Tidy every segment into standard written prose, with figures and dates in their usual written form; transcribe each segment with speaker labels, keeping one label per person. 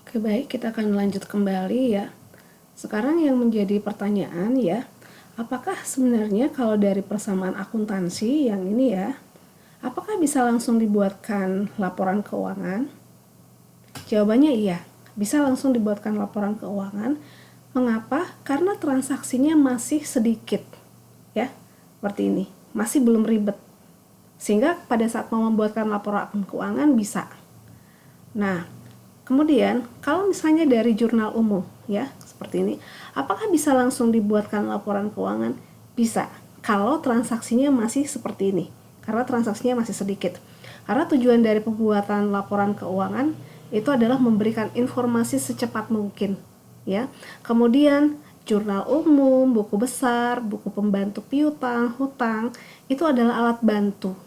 Speaker 1: Oke, baik, kita akan lanjut kembali ya. Sekarang yang menjadi pertanyaan ya, apakah sebenarnya kalau dari persamaan akuntansi yang ini ya, apakah bisa langsung dibuatkan laporan keuangan? Jawabannya iya, bisa langsung dibuatkan laporan keuangan. Mengapa? Karena transaksinya masih sedikit ya, seperti ini, masih belum ribet. Sehingga pada saat mau membuatkan laporan keuangan bisa. Nah, kemudian, kalau misalnya dari jurnal umum, ya, seperti ini, apakah bisa langsung dibuatkan laporan keuangan? Bisa, kalau transaksinya masih seperti ini, karena transaksinya masih sedikit. Karena tujuan dari pembuatan laporan keuangan itu adalah memberikan informasi secepat mungkin, ya. Kemudian, jurnal umum, buku besar, buku pembantu piutang, hutang, itu adalah alat bantu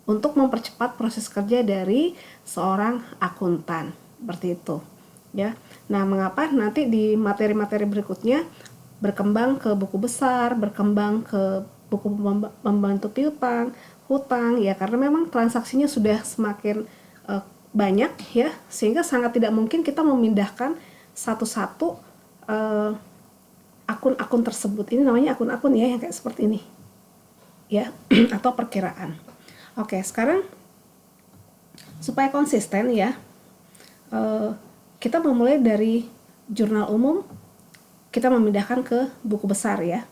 Speaker 1: untuk mempercepat proses kerja dari seorang akuntan. Seperti itu ya. Nah, mengapa nanti di materi-materi berikutnya berkembang ke buku besar, berkembang ke buku pembantu piutang, hutang ya, karena memang transaksinya sudah semakin banyak ya, sehingga sangat tidak mungkin kita memindahkan satu-satu akun-akun tersebut. Ini namanya akun-akun ya, yang kayak seperti ini ya atau perkiraan. Oke, sekarang supaya konsisten ya, kita memulai dari jurnal umum, kita memindahkan ke buku besar ya,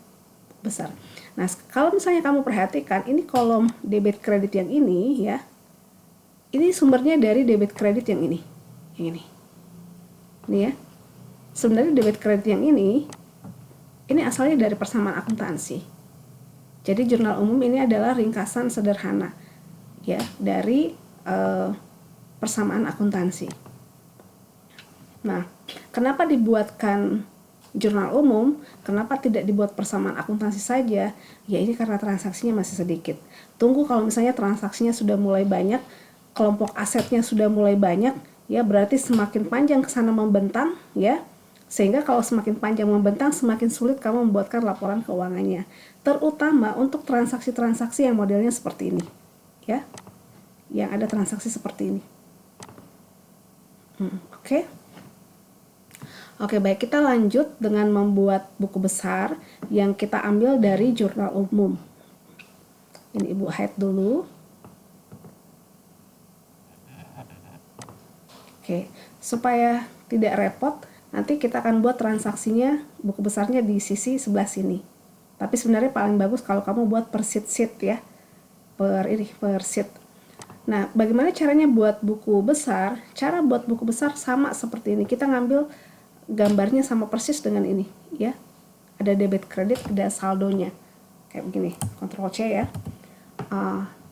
Speaker 1: besar. Nah, kalau misalnya kamu perhatikan, ini kolom debit kredit yang ini ya, ini sumbernya dari debit kredit yang ini ya. Sebenarnya debit kredit yang ini asalnya dari persamaan akuntansi. Jadi jurnal umum ini adalah ringkasan sederhana ya dari persamaan akuntansi. Nah, kenapa dibuatkan jurnal umum? Kenapa tidak dibuat persamaan akuntansi saja? Ya, ini karena transaksinya masih sedikit. Tunggu kalau misalnya transaksinya sudah mulai banyak, kelompok asetnya sudah mulai banyak, ya berarti semakin panjang ke sana membentang, ya. Sehingga kalau semakin panjang membentang, semakin sulit kamu membuatkan laporan keuangannya. Terutama untuk transaksi-transaksi yang modelnya seperti ini, ya. Yang ada transaksi seperti ini. Oke. Oke, baik, kita lanjut dengan membuat buku besar yang kita ambil dari jurnal umum. Ini Ibu hide dulu. Oke, supaya tidak repot, nanti kita akan buat transaksinya, buku besarnya di sisi sebelah sini. Tapi sebenarnya paling bagus kalau kamu buat per sheet ya, per sheet. Nah, bagaimana caranya buat buku besar? Cara buat buku besar sama seperti ini. Kita ngambil gambarnya sama persis dengan ini ya, ada debit kredit, ada saldonya kayak begini, Ctrl C ya.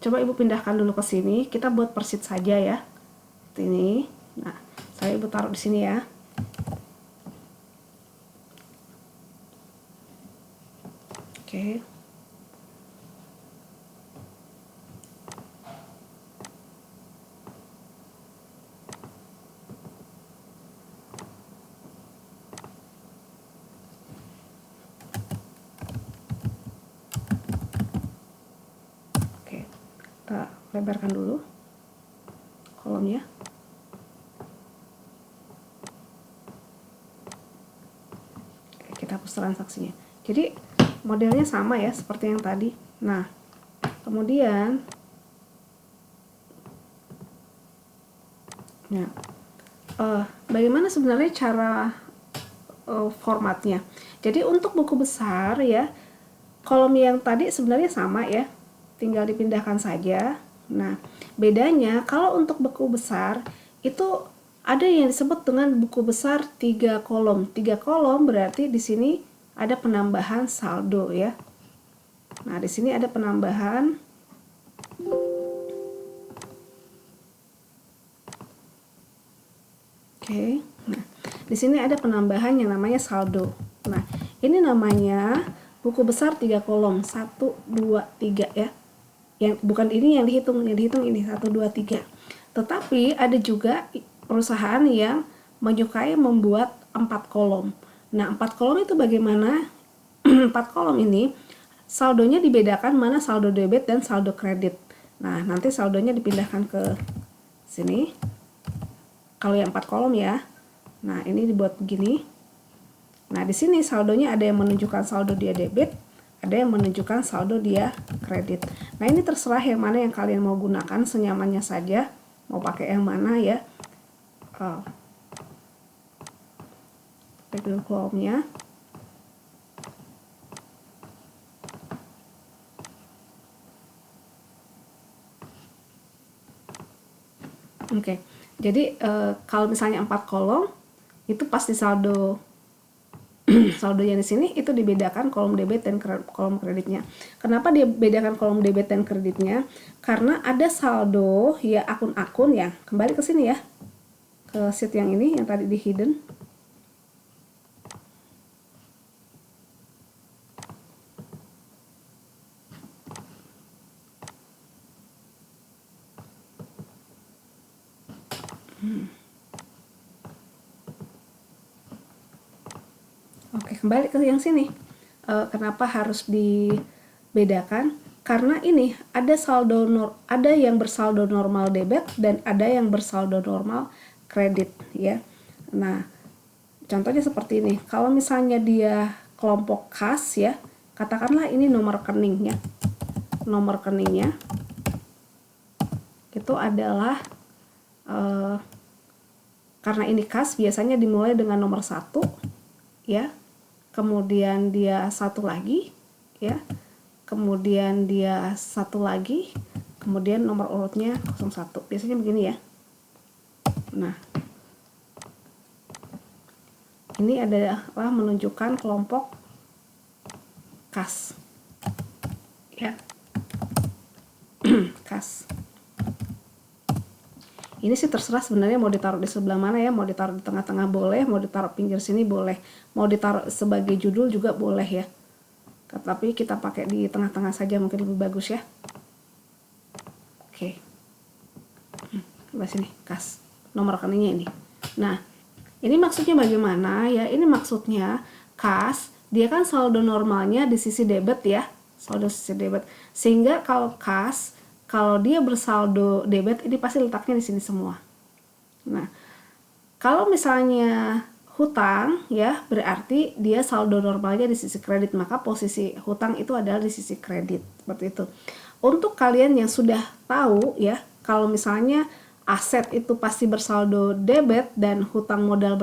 Speaker 1: Coba Ibu pindahkan dulu ke sini, kita buat per sheet saja ya, seperti ini. Nah, saya Ibu taruh di sini ya. Oke. Kita lebarkan dulu kolomnya. Kita hapus transaksinya. Jadi modelnya sama ya seperti yang tadi. Nah, kemudian bagaimana sebenarnya cara formatnya? Jadi untuk buku besar ya, kolom yang tadi sebenarnya sama ya, tinggal dipindahkan saja. Nah, bedanya kalau untuk buku besar itu ada yang disebut dengan buku besar 3 kolom. 3 kolom berarti di sini ada penambahan saldo ya. Nah, di sini ada penambahan Oke. Nah, di sini ada penambahan yang namanya saldo. Nah, ini namanya buku besar 3 kolom, 1 2 3 ya. Yang bukan ini yang dihitung ini 1 2 3. Tetapi ada juga perusahaan yang menyukai membuat 4 kolom. Nah, 4 kolom itu bagaimana? 4 kolom ini saldonya dibedakan mana saldo debit dan saldo kredit. Nah, nanti saldonya dipindahkan ke sini. Kalau yang 4 kolom ya. Nah, ini dibuat begini. Nah, di sini saldonya ada yang menunjukkan saldo dia debit, ada yang menunjukkan saldo dia kredit. Nah, ini terserah yang mana yang kalian mau gunakan, senyamannya saja. Mau pakai yang mana ya. Background column-nya. Oke. Jadi kalau misalnya 4 kolom itu pasti saldo saldonya di sini itu dibedakan kolom debit dan kolom kreditnya. Kenapa dia bedakan kolom debit dan kreditnya? Karena ada saldo ya akun-akun yang kembali ke sini ya. Ke sheet yang ini yang tadi di hidden. Oke, kembali ke yang sini. Kenapa harus dibedakan? Karena ini ada ada yang bersaldo normal debit dan ada yang bersaldo normal kredit ya. Nah, contohnya seperti ini. Kalau misalnya dia kelompok kas ya, katakanlah ini nomor rekeningnya. Nomor rekeningnya itu adalah karena ini kas biasanya dimulai dengan nomor 1 ya. Kemudian dia satu lagi ya. Kemudian dia satu lagi, kemudian nomor urutnya 01. Biasanya begini ya. Nah, ini adalah menunjukkan kelompok kas ya. Kas. Ini sih terserah sebenarnya mau ditaruh di sebelah mana ya, mau ditaruh di tengah-tengah boleh, mau ditaruh pinggir sini boleh, mau ditaruh sebagai judul juga boleh ya. Tapi kita pakai di tengah-tengah saja mungkin lebih bagus ya. Oke. Coba sini, kas. Nomor rekeningnya ini. Nah, ini maksudnya bagaimana ya? Ini maksudnya kas, dia kan saldo normalnya di sisi debit ya. Saldo sisi debit. Sehingga kalau kas, kalau dia bersaldo debit, ini pasti letaknya di sini semua. Nah, kalau misalnya hutang ya berarti dia saldo normalnya di sisi kredit, maka posisi hutang itu adalah di sisi kredit seperti itu. Untuk kalian yang sudah tahu ya kalau misalnya aset itu pasti bersaldo debit dan hutang modal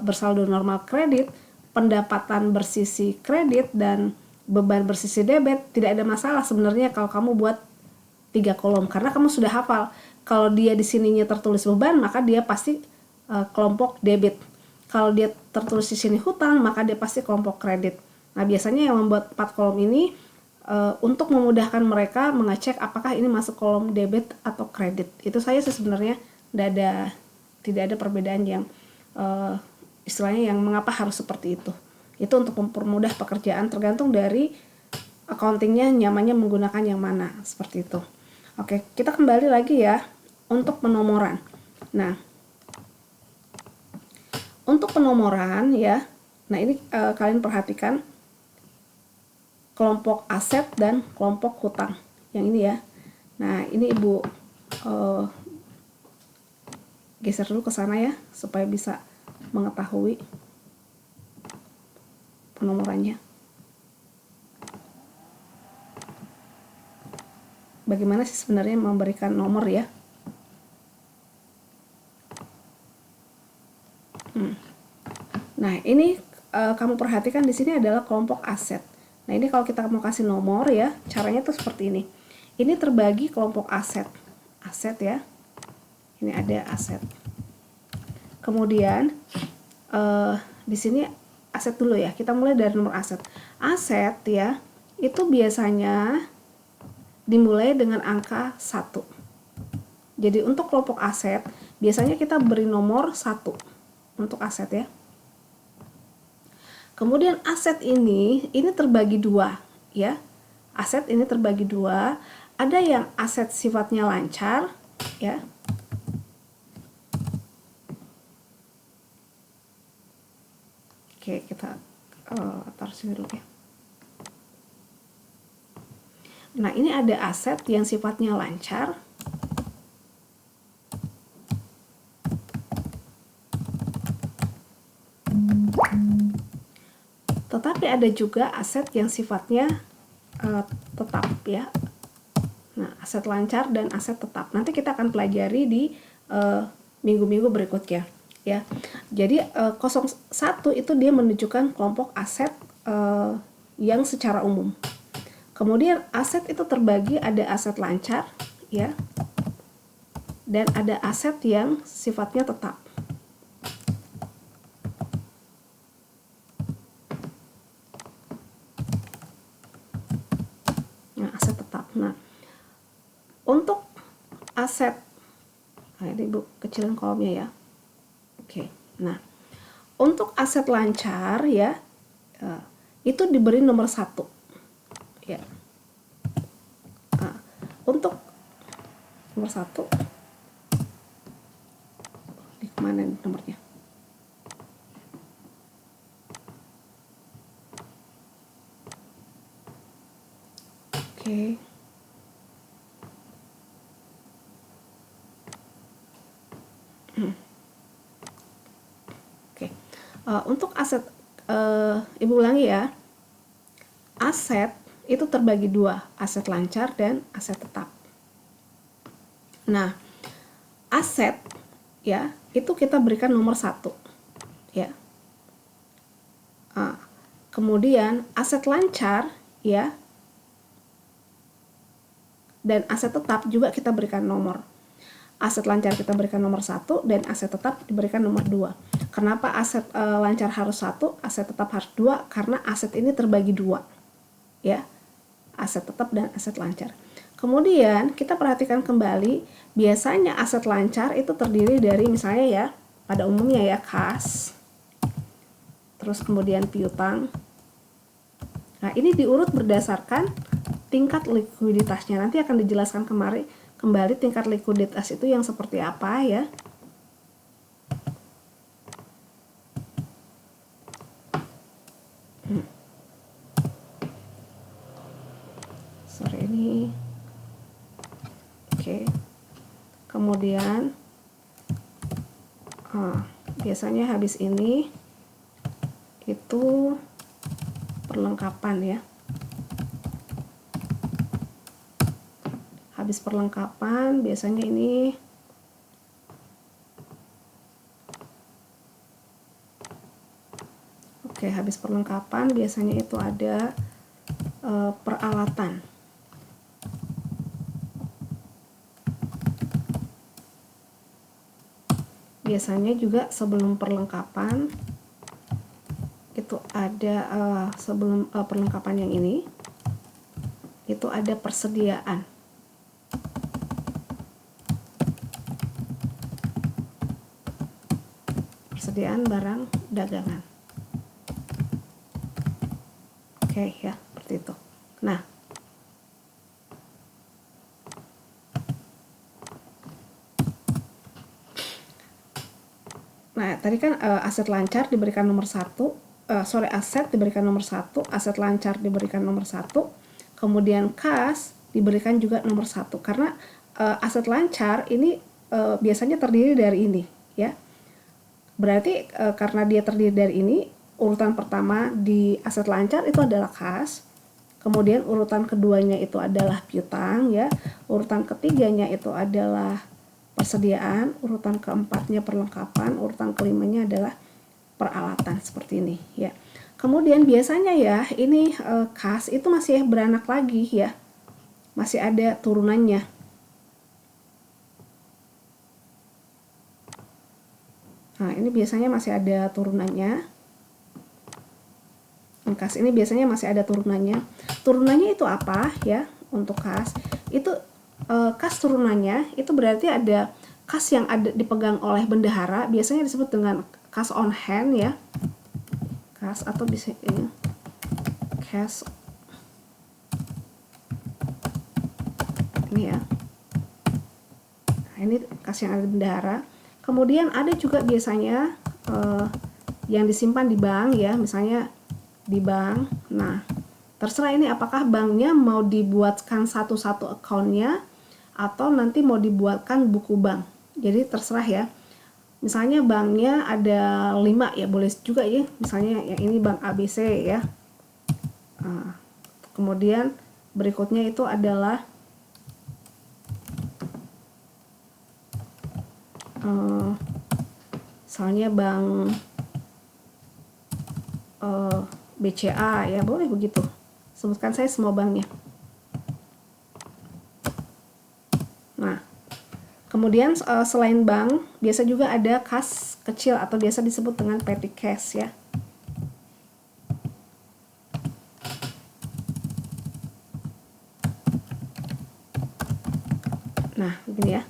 Speaker 1: bersaldo normal kredit, pendapatan bersisi kredit dan beban bersisi debit, tidak ada masalah sebenarnya kalau kamu buat 3 kolom karena kamu sudah hafal kalau dia di sininya tertulis beban maka dia pasti kelompok debit. Kalau dia tertulis di sini hutang, maka dia pasti kelompok kredit. Nah, biasanya yang membuat 4 kolom ini untuk memudahkan mereka mengecek apakah ini masuk kolom debit atau kredit. Itu saja sih sebenarnya, tidak ada perbedaan yang istilahnya yang mengapa harus seperti itu. Itu untuk mempermudah pekerjaan tergantung dari accountingnya nyamannya menggunakan yang mana, seperti itu. Oke, kita kembali lagi ya untuk penomoran. Nah, untuk penomoran ya, nah ini kalian perhatikan kelompok aset dan kelompok hutang yang ini ya. Nah ini ibu geser dulu ke sana ya supaya bisa mengetahui penomorannya. Bagaimana sih sebenarnya memberikan nomor ya? Nah, ini kamu perhatikan di sini adalah kelompok aset. Nah, ini kalau kita mau kasih nomor ya, caranya tuh seperti ini. Ini terbagi kelompok aset. Aset ya. Ini ada aset. Kemudian di sini aset dulu ya. Kita mulai dari nomor aset. Aset ya, itu biasanya dimulai dengan angka 1. Jadi untuk kelompok aset, biasanya kita beri nomor 1 untuk aset ya. Kemudian aset ini terbagi 2 ya. Aset ini terbagi 2. Ada yang aset sifatnya lancar ya. Oke, kita taruh sini dulu ya. Nah, ini ada aset yang sifatnya lancar. ada juga aset yang sifatnya tetap ya. Nah, aset lancar dan aset tetap. Nanti kita akan pelajari di minggu-minggu berikutnya ya. Jadi 01 itu dia menunjukkan kelompok aset yang secara umum. Kemudian aset itu terbagi, ada aset lancar ya, dan ada aset yang sifatnya tetap. Nah, aset tetap. Nah, untuk aset, nah ini Bu kecilin kolomnya ya. Oke. Nah, untuk aset lancar ya, itu diberi nomor 1 ya. Nah, untuk nomor 1 di mana nomornya? Oke. Oke. Untuk aset, Ibu ulangi ya. Aset itu terbagi 2, aset lancar dan aset tetap. Nah, aset ya, itu kita berikan nomor 1 ya. Kemudian aset lancar ya dan aset tetap juga kita berikan nomor. Aset lancar kita berikan nomor 1 dan aset tetap diberikan nomor 2. Kenapa aset lancar harus 1, aset tetap harus 2? Karena aset ini terbagi 2 ya, aset tetap dan aset lancar. Kemudian kita perhatikan kembali, biasanya aset lancar itu terdiri dari misalnya ya, pada umumnya ya kas, terus kemudian piutang. Nah, ini diurut berdasarkan tingkat likuiditasnya. Nanti akan dijelaskan kembali tingkat likuiditas itu yang seperti apa ya. Sorry ini. Oke. Kemudian biasanya habis ini itu perlengkapan ya. Habis perlengkapan biasanya ini habis perlengkapan biasanya itu ada peralatan. Biasanya juga sebelum perlengkapan itu ada sebelum perlengkapan yang ini itu ada persediaan. Persediaan barang dagangan. Oke ya, seperti itu. Nah, tadi kan aset lancar diberikan nomor 1, aset diberikan nomor 1, aset lancar diberikan nomor 1, kemudian kas diberikan juga nomor 1. Karena aset lancar ini biasanya terdiri dari ini ya. Berarti karena dia terdiri dari ini, urutan pertama di aset lancar itu adalah kas, kemudian urutan keduanya itu adalah piutang ya, urutan ketiganya itu adalah persediaan, urutan keempatnya perlengkapan, urutan kelimanya adalah peralatan, seperti ini ya. Kemudian biasanya ya ini kas itu masih beranak lagi ya, masih ada turunannya. Nah, ini biasanya masih ada turunannya. Kas ini biasanya masih ada turunannya. Turunannya itu apa ya? Untuk kas itu kas turunannya itu berarti ada kas yang ada dipegang oleh bendahara, biasanya disebut dengan kas on hand ya. Kas atau bisa ini cash ini ya. Nah, ini kas yang ada di bendahara. Kemudian ada juga biasanya yang disimpan di bank ya, misalnya di bank. Nah, terserah ini apakah banknya mau dibuatkan satu-satu akunnya atau nanti mau dibuatkan buku bank. Jadi terserah ya. Misalnya banknya ada 5 ya, boleh juga ya. Misalnya yang ini bank ABC ya. Kemudian berikutnya itu adalah misalnya bank BCA ya, boleh begitu. Sebutkan saya semua banknya. Nah, kemudian selain bank, biasa juga ada kas kecil atau biasa disebut dengan petty cash ya. Nah, begini ya.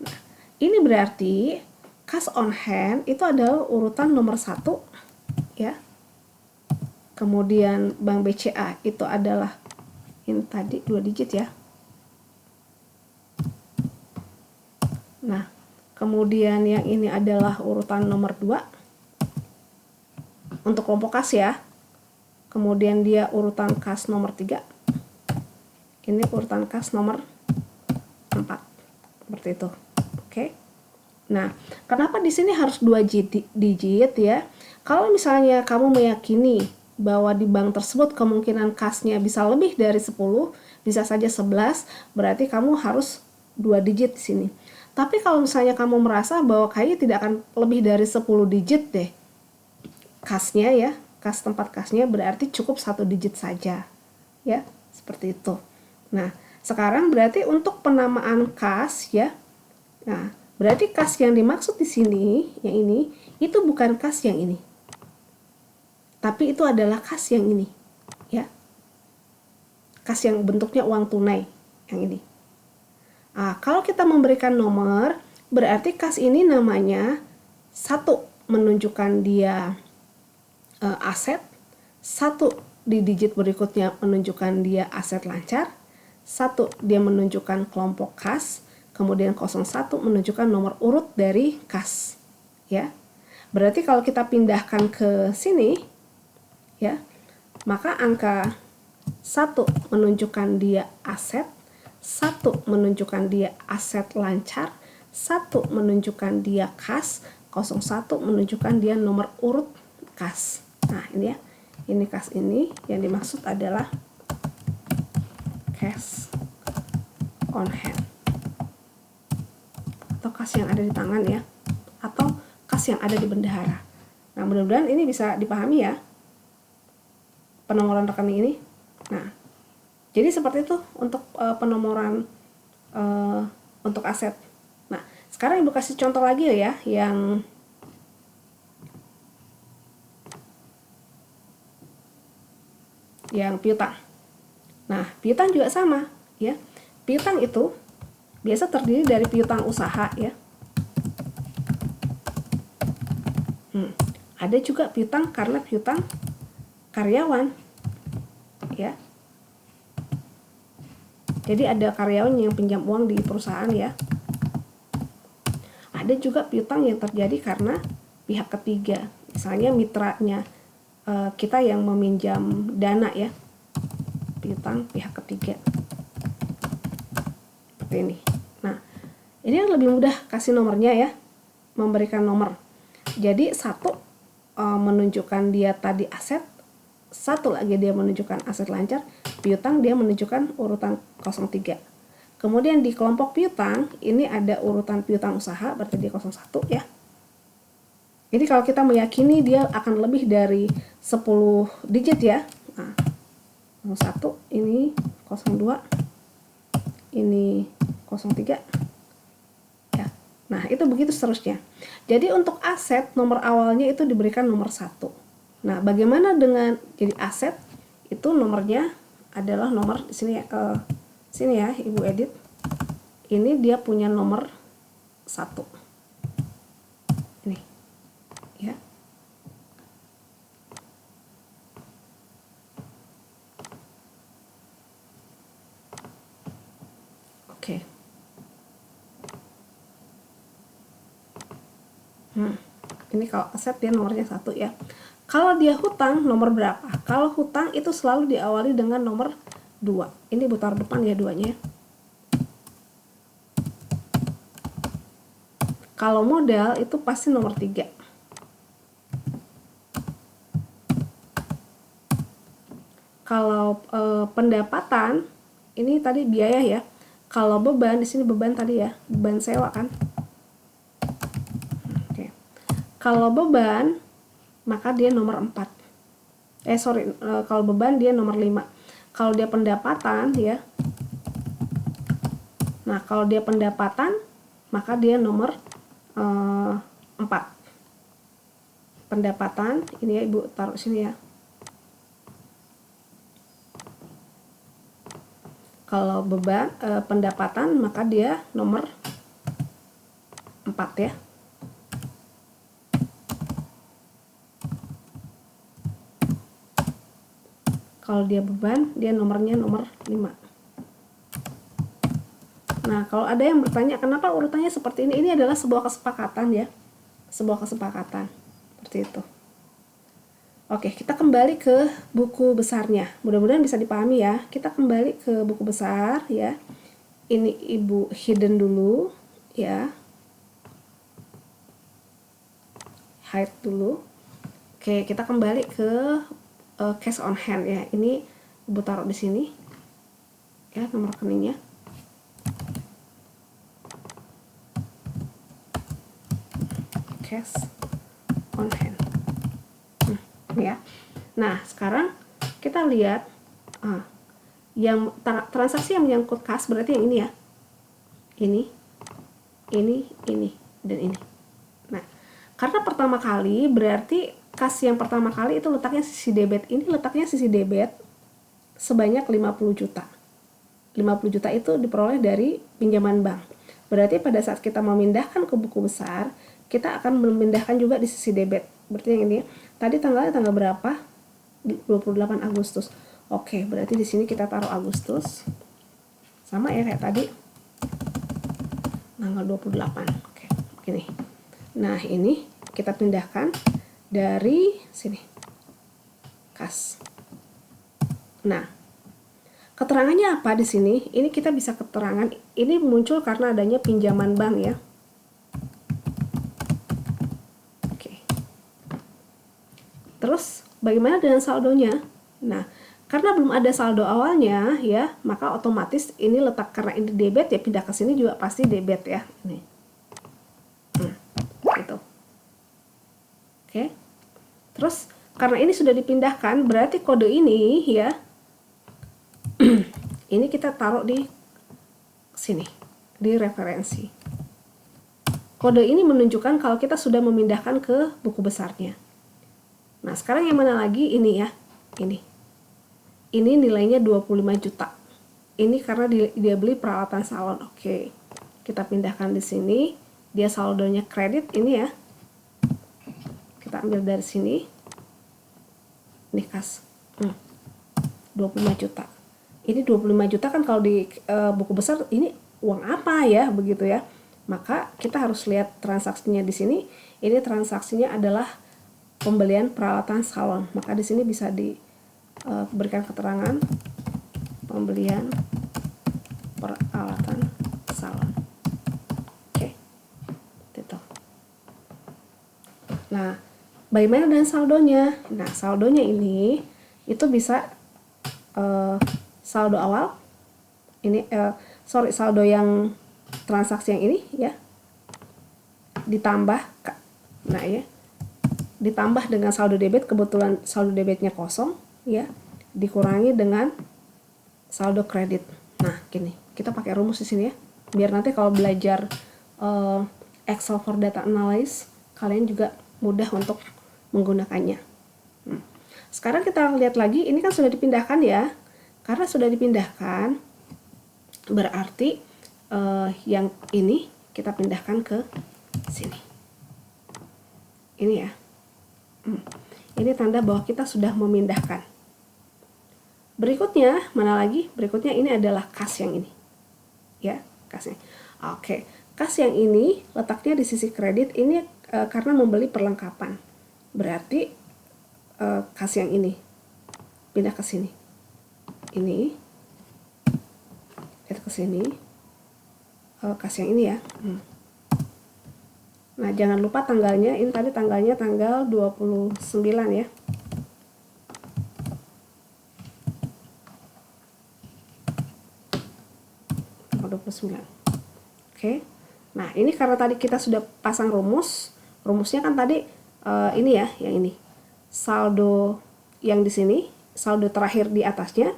Speaker 1: Nah, ini berarti cash on hand itu adalah urutan nomor 1 ya. Kemudian bank BCA itu adalah ini tadi 2 digit ya. Nah, kemudian yang ini adalah urutan nomor 2 untuk kelompok kas ya. Kemudian dia urutan kas nomor 3. Ini urutan kas nomor 4. Seperti itu. Oke. Nah, kenapa di sini harus 2 digit ya? Kalau misalnya kamu meyakini bahwa di bank tersebut kemungkinan kasnya bisa lebih dari 10, bisa saja 11, berarti kamu harus 2 digit di sini. Tapi kalau misalnya kamu merasa bahwa kayaknya tidak akan lebih dari 10 digit deh kasnya ya, kas tempat kasnya, berarti cukup 1 digit saja ya, seperti itu. Nah, sekarang berarti untuk penamaan kas ya. Nah, berarti kas yang dimaksud di sini, yang ini, itu bukan kas yang ini. Tapi itu adalah kas yang ini, ya. Kas yang bentuknya uang tunai, yang ini. Nah, kalau kita memberikan nomor, berarti kas ini namanya 1 menunjukkan dia aset, 1 di digit berikutnya menunjukkan dia aset lancar, 1 dia menunjukkan kelompok kas, kemudian 01 menunjukkan nomor urut dari kas ya. Berarti kalau kita pindahkan ke sini ya, maka angka 1 menunjukkan dia aset, 1 menunjukkan dia aset lancar, 1 menunjukkan dia kas, 01 menunjukkan dia nomor urut kas. Nah, ini ya. Ini kas ini yang dimaksud adalah cash on hand. Atau kas yang ada di tangan ya, atau kas yang ada di bendahara. Nah, mudah-mudahan ini bisa dipahami ya, penomoran rekening ini. Nah, jadi seperti itu untuk penomoran untuk aset. Nah, sekarang Ibu kasih contoh lagi ya, yang piutang. Nah, piutang juga sama ya. Piutang itu biasa terdiri dari piutang usaha ya. Ada juga piutang karena piutang karyawan ya. Jadi ada karyawan yang pinjam uang di perusahaan ya. Ada juga piutang yang terjadi karena pihak ketiga, misalnya mitranya kita yang meminjam dana ya. Piutang pihak ketiga. Seperti ini. Nah, ini yang lebih mudah kasih nomornya ya, memberikan nomor. Jadi 1 menunjukkan dia tadi aset, 1 lagi dia menunjukkan aset lancar, piutang dia menunjukkan urutan 03. Kemudian di kelompok piutang ini ada urutan piutang usaha, berarti dia 01 ya. Jadi kalau kita meyakini dia akan lebih dari 10 digit ya. Nah, 01 ini 02 ini 03 ya. Nah, itu begitu seterusnya. Jadi untuk aset nomor awalnya itu diberikan nomor 1. Nah, bagaimana dengan jadi aset itu nomornya adalah nomor di sini ya, sini ya Ibu edit. Ini dia punya nomor 1. Ini ya. Oke. Ini kalau aset dia nomornya 1 ya. Kalau dia hutang nomor berapa? Kalau hutang itu selalu diawali dengan nomor 2. Ini putar depan ya 2-nya. Kalau modal itu pasti nomor 3. Kalau pendapatan ini tadi biaya ya. Kalau beban di sini beban tadi ya, beban sewa kan. Oke. Kalau beban maka dia nomor 4. Kalau beban dia nomor 5. Kalau dia pendapatan ya. Nah, kalau dia pendapatan maka dia nomor 4. Pendapatan ini ya, Ibu taruh sini ya. Kalau beban pendapatan maka dia nomor 4 ya. Kalau dia beban, dia nomornya nomor 5. Nah, kalau ada yang bertanya kenapa urutannya seperti ini adalah sebuah kesepakatan ya. Sebuah kesepakatan. Seperti itu. Oke, kita kembali ke buku besarnya. Mudah-mudahan bisa dipahami ya. Kita kembali ke buku besar ya. Ini Ibu hidden dulu ya. Hide dulu. Oke, kita kembali ke cash on hand ya. Ini Ibu taruh di sini. Ya, nomor rekeningnya. Cash on hand. Ya. Nah, sekarang kita lihat yang transaksi yang menyangkut kas berarti yang ini ya. Ini, dan ini. Nah, karena pertama kali berarti kas yang pertama kali itu letaknya sisi debit. Ini letaknya sisi debit sebanyak 50 juta. 50 juta itu diperoleh dari pinjaman bank. Berarti pada saat kita memindahkan ke buku besar, kita akan memindahkan juga di sisi debit. Berarti yang ini, tadi tanggalnya tanggal berapa? 28 Agustus. Oke, berarti di sini kita taruh Agustus. Sama ya kayak tadi. Tanggal 28. Oke, begini. Nah, ini kita pindahkan dari sini. Kas. Nah, keterangannya apa di sini? Ini kita bisa keterangan, ini muncul karena adanya pinjaman bank ya. Terus bagaimana dengan saldonya? Nah, karena belum ada saldo awalnya ya, maka otomatis ini letak karena ini debit ya pindah ke sini juga pasti debit ya. Ini. Gitu. Oke. Terus karena ini sudah dipindahkan, berarti kode ini ya ini kita taruh di sini, di referensi. Kode ini menunjukkan kalau kita sudah memindahkan ke buku besarnya. Nah, sekarang yang mana lagi? Ini ya. Ini nilainya 25 juta. Ini karena dia beli peralatan salon. Oke. Kita pindahkan di sini. Dia saldonya kredit ini ya. Kita ambil dari sini. Ini kas. 25 juta. Ini 25 juta kan kalau di buku besar ini uang apa ya, begitu ya. Maka kita harus lihat transaksinya di sini. Ini transaksinya adalah pembelian peralatan salon. Maka di sini bisa diberikan keterangan pembelian peralatan salon. Oke. Gitu. Nah, bagaimana dengan saldonya? Nah, saldonya ini itu bisa saldo awal. Ini saldo yang transaksi yang ini ya. Ditambah ditambah dengan saldo debit, kebetulan saldo debitnya kosong ya, dikurangi dengan saldo kredit. Nah, gini, kita pakai rumus di sini ya, biar nanti kalau belajar Excel for data analysis kalian juga mudah untuk menggunakannya. Sekarang kita lihat lagi, ini kan sudah dipindahkan ya. Karena sudah dipindahkan, berarti yang ini kita pindahkan ke sini. Ini ya. Ini tanda bahwa kita sudah memindahkan. Berikutnya, mana lagi? Berikutnya ini adalah kas yang ini. Ya, kasnya. Oke, kas yang ini letaknya di sisi kredit. Ini karena membeli perlengkapan. Berarti kas yang ini pindah ke sini. Ini ke sini. Kas yang ini ya. Nah, jangan lupa tanggalnya, ini tadi tanggalnya tanggal 29 ya. 29. Oke. Nah, ini karena tadi kita sudah pasang rumusnya kan tadi ini ya, yang ini. Saldo yang di sini, saldo terakhir di atasnya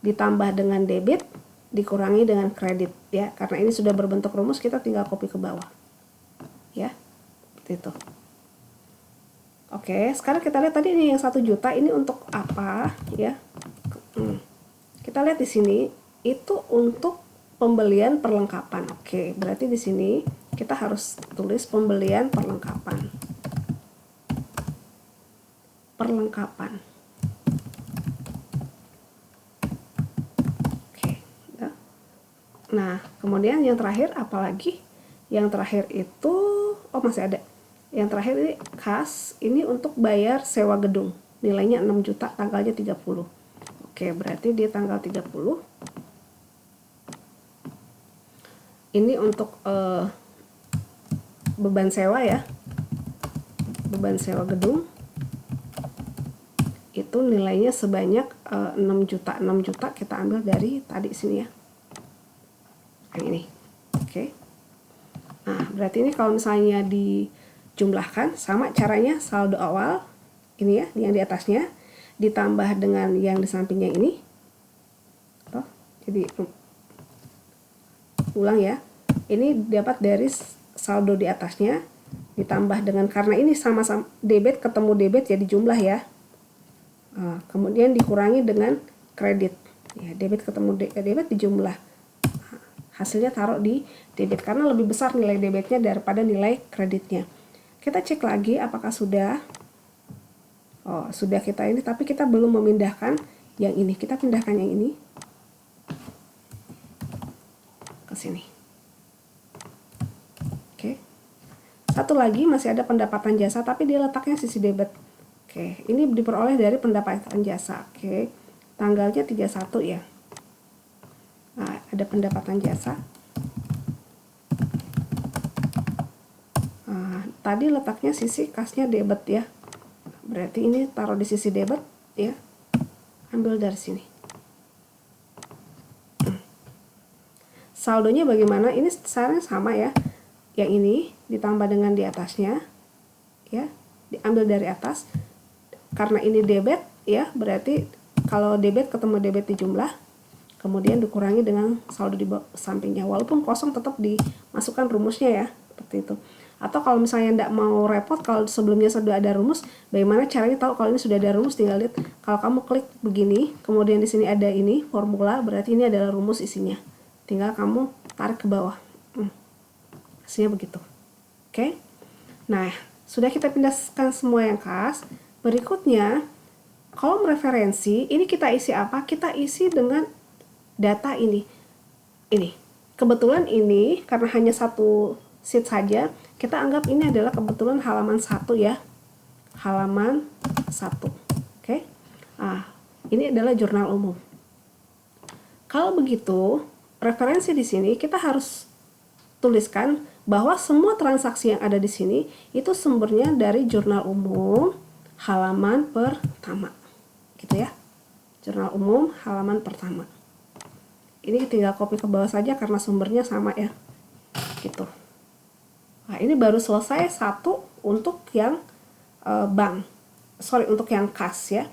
Speaker 1: ditambah dengan debit dikurangi dengan kredit ya. Karena ini sudah berbentuk rumus, kita tinggal copy ke bawah. Ya. Seperti itu. Oke, sekarang kita lihat tadi ini yang 1 juta ini untuk apa ya? Kita lihat di sini itu untuk pembelian perlengkapan. Oke, berarti di sini kita harus tulis pembelian perlengkapan. Perlengkapan. Oke. Ya. Nah, kemudian yang terakhir apalagi? Yang terakhir itu masih ada. Yang terakhir ini kas, ini untuk bayar sewa gedung. Nilainya 6 juta, tanggalnya 30. Oke, berarti di tanggal 30. Ini untuk beban sewa ya. Beban sewa gedung. Itu nilainya sebanyak 6 juta. 6 juta kita ambil dari tadi sini ya. Yang ini. Oke. Nah, berarti ini kalau misalnya dijumlahkan sama caranya saldo awal ini ya, yang di atasnya ditambah dengan yang di sampingnya ini. Jadi ulang ya. Ini dapat dari saldo di atasnya ditambah dengan, karena ini sama-sama debit ketemu debit jadi jumlah ya. Kemudian dikurangi dengan kredit. Ya, debit ketemu debit dijumlah. Hasilnya taruh di debit karena lebih besar nilai debitnya daripada nilai kreditnya. Kita cek lagi apakah sudah. Sudah kita ini, tapi kita belum memindahkan yang ini. Kita pindahkan yang ini ke sini. Oke. Satu lagi masih ada pendapatan jasa tapi dia letaknya sisi debit. Oke, ini diperoleh dari pendapatan jasa. Oke. Tanggalnya 31 ya. Nah, ada pendapatan jasa. Tadi letaknya sisi kasnya debit ya. Berarti ini taruh di sisi debit ya. Ambil dari sini. Saldonya bagaimana? Ini caranya sama ya. Yang ini ditambah dengan di atasnya ya. Diambil dari atas. Karena ini debit ya, berarti kalau debit ketemu debit dijumlah. Kemudian dikurangi dengan saldo di sampingnya. Walaupun kosong tetap dimasukkan rumusnya ya, seperti itu. Atau kalau misalnya tidak mau repot, kalau sebelumnya sudah ada rumus, bagaimana caranya tahu kalau ini sudah ada rumus? Tinggal lihat. Kalau kamu klik begini, kemudian di sini ada ini formula, berarti ini adalah rumus isinya. Tinggal kamu tarik ke bawah. Hasilnya begitu. Oke. Nah, sudah kita pindahkan semua yang kas. Berikutnya, kolom referensi, ini kita isi apa? Kita isi dengan data ini. Kebetulan ini karena hanya satu sheet saja, kita anggap ini adalah kebetulan halaman 1 ya. Halaman 1. Oke. Ini adalah jurnal umum. Kalau begitu, referensi di sini kita harus tuliskan bahwa semua transaksi yang ada di sini itu sumbernya dari jurnal umum halaman pertama. Gitu ya. Jurnal umum halaman pertama. Ini tinggal copy ke bawah saja karena sumbernya sama ya. Gitu. Nah, ini baru selesai satu untuk yang untuk yang kas ya.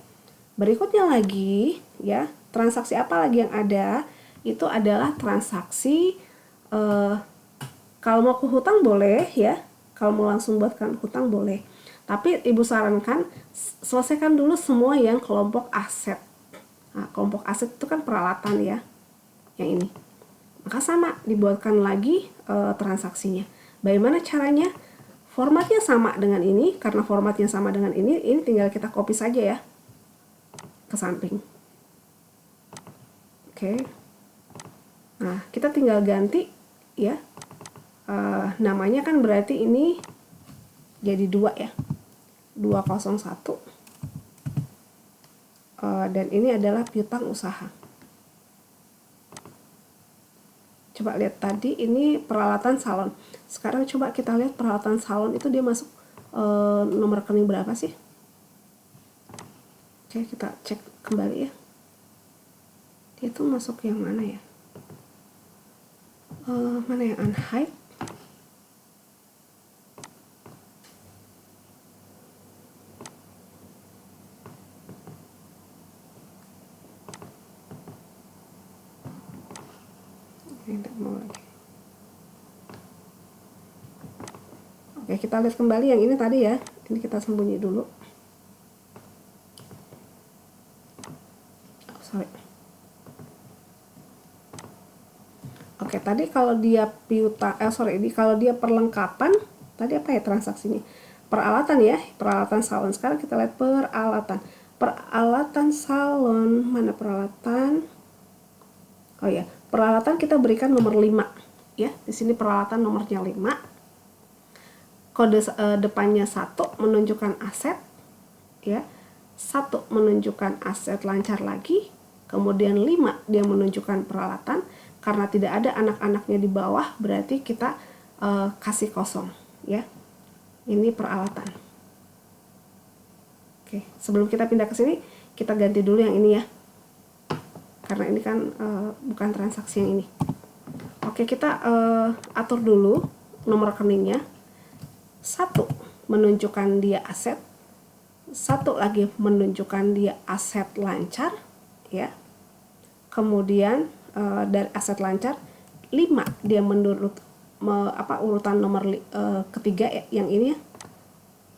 Speaker 1: Berikutnya lagi ya, transaksi apa lagi yang ada? Itu adalah transaksi kalau mau ke hutang boleh ya. Kalau mau langsung buatkan hutang boleh. Tapi Ibu sarankan selesaikan dulu semua yang kelompok aset. Nah, kelompok aset itu kan peralatan ya. Yang ini, maka sama dibuatkan lagi transaksinya. Bagaimana caranya? Formatnya sama dengan ini, karena formatnya sama dengan ini tinggal kita copy saja ya ke samping. Oke. Nah, kita tinggal ganti ya. Namanya kan berarti ini jadi 2 ya, 201. Dan ini adalah piutang usaha. Coba lihat tadi ini peralatan salon. Sekarang coba kita lihat peralatan salon itu dia masuk nomor rekening berapa sih? Oke, kita cek kembali ya. Dia tuh masuk yang mana ya? Mana yang unhide? Tidak mau lagi. Oke, kita lihat kembali yang ini tadi ya. Ini kita sembunyi dulu. Sorry. Oke, tadi kalau dia kalau dia perlengkapan, tadi apa ya transaksinya? Peralatan ya, peralatan salon. Sekarang kita lihat peralatan. Peralatan salon, mana peralatan? Oh ya, peralatan kita berikan nomor 5 ya. Di sini peralatan nomornya 5. Kode depannya 1 menunjukkan aset ya. 1 menunjukkan aset lancar lagi. Kemudian 5 dia menunjukkan peralatan. Karena tidak ada anak-anaknya di bawah, berarti kita kasih kosong ya. Ini peralatan. Oke, sebelum kita pindah ke sini, kita ganti dulu yang ini ya. Karena ini kan bukan transaksi yang ini. Oke, kita atur dulu nomor rekeningnya. 1 menunjukkan dia aset. 1 lagi menunjukkan dia aset lancar ya. Kemudian dari aset lancar 5 dia menurut urutan nomor ketiga ya, yang ini ya.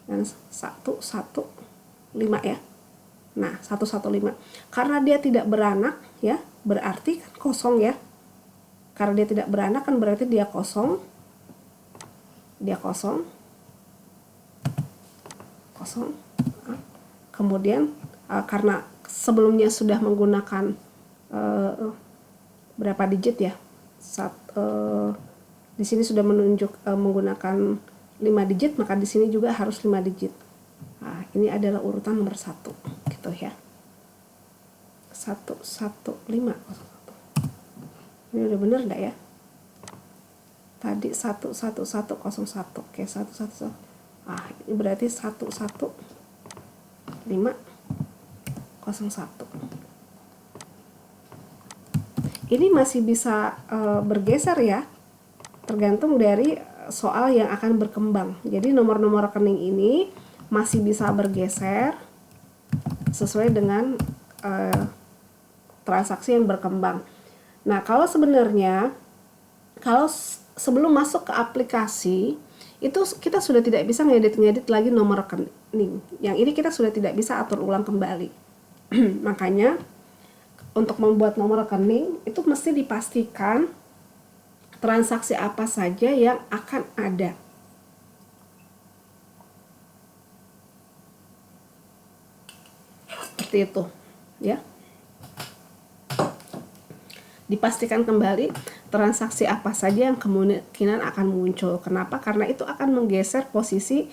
Speaker 1: Dan 1 1 5 ya. Nah, 115. Karena dia tidak beranak ya, berarti kan kosong ya. Karena dia tidak beranak kan berarti dia kosong. Dia kosong. Kosong. Kemudian karena sebelumnya sudah menggunakan berapa digit ya? Di sini sudah menggunakan 5 digit, maka di sini juga harus 5 digit. Nah, ini adalah urutan nomor 1 gitu ya. 11501. Ini udah bener enggak ya? Tadi 11101. Oke, 111. Ini berarti 11501. Ini masih bisa bergeser ya, tergantung dari soal yang akan berkembang. Jadi nomor-nomor rekening ini masih bisa bergeser sesuai dengan transaksi yang berkembang. Nah, kalau sebenarnya sebelum masuk ke aplikasi itu kita sudah tidak bisa ngedit lagi nomor rekening. Yang ini kita sudah tidak bisa atur ulang kembali. Makanya untuk membuat nomor rekening itu mesti dipastikan transaksi apa saja yang akan ada. Seperti itu, ya. Dipastikan kembali transaksi apa saja yang kemungkinan akan muncul. Kenapa? Karena itu akan menggeser posisi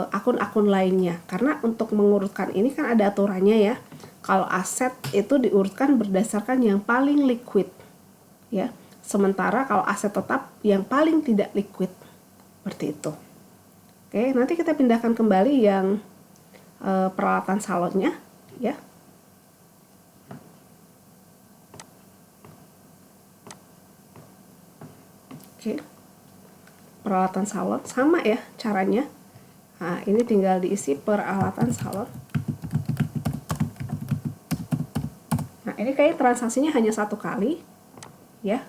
Speaker 1: akun-akun lainnya. Karena untuk mengurutkan ini kan ada aturannya ya. Kalau aset itu diurutkan berdasarkan yang paling liquid, ya. Sementara kalau aset tetap yang paling tidak liquid, seperti itu. Oke, nanti kita pindahkan kembali yang peralatan salonnya, ya. Oke, peralatan salon sama ya caranya. Nah, ini tinggal diisi peralatan salon. Nah, ini kayak transaksinya hanya 1 kali, ya.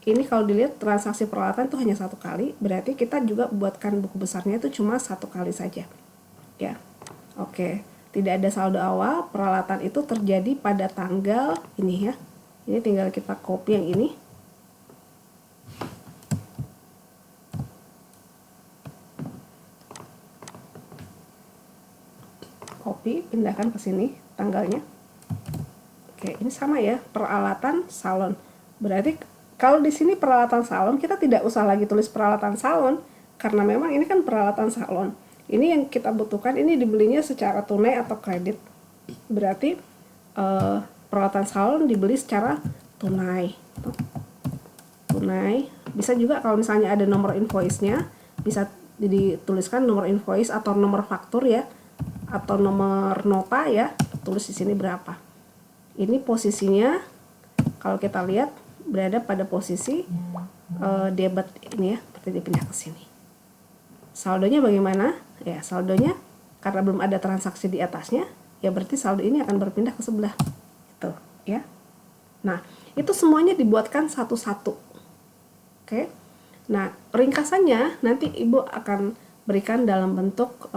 Speaker 1: Ini kalau dilihat transaksi peralatan itu hanya 1 kali, berarti kita juga buatkan buku besarnya itu cuma 1 kali saja, ya. Oke, tidak ada saldo awal. Peralatan itu terjadi pada tanggal ini ya. Ini tinggal kita copy yang ini. Copy, pindahkan ke sini tanggalnya. Oke, ini sama ya, peralatan salon. Berarti kalau di sini peralatan salon, kita tidak usah lagi tulis peralatan salon karena memang ini kan peralatan salon. Ini yang kita butuhkan, ini dibelinya secara tunai atau kredit. Berarti peralatan salon dibeli secara tunai. Tunai. Bisa juga kalau misalnya ada nomor invoice-nya, bisa dituliskan nomor invoice atau nomor faktur ya, atau nomor nota ya, tulis di sini berapa. Ini posisinya kalau kita lihat berada pada posisi debit ini ya, berarti dipindah ke sini. Saldonya bagaimana? Ya, saldonya karena belum ada transaksi di atasnya, ya berarti saldo ini akan berpindah ke sebelah. Itu, ya. Nah, itu semuanya dibuatkan satu-satu. Oke. Nah, ringkasannya nanti Ibu akan berikan dalam bentuk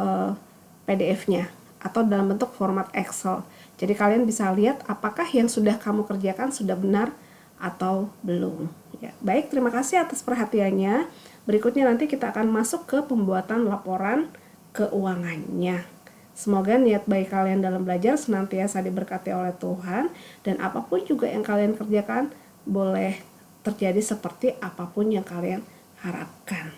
Speaker 1: PDF-nya atau dalam bentuk format Excel. Jadi kalian bisa lihat apakah yang sudah kamu kerjakan sudah benar atau belum. Ya, baik, terima kasih atas perhatiannya. Berikutnya nanti kita akan masuk ke pembuatan laporan keuangannya. Semoga niat baik kalian dalam belajar senantiasa diberkati oleh Tuhan, dan apapun juga yang kalian kerjakan boleh terjadi seperti apapun yang kalian harapkan.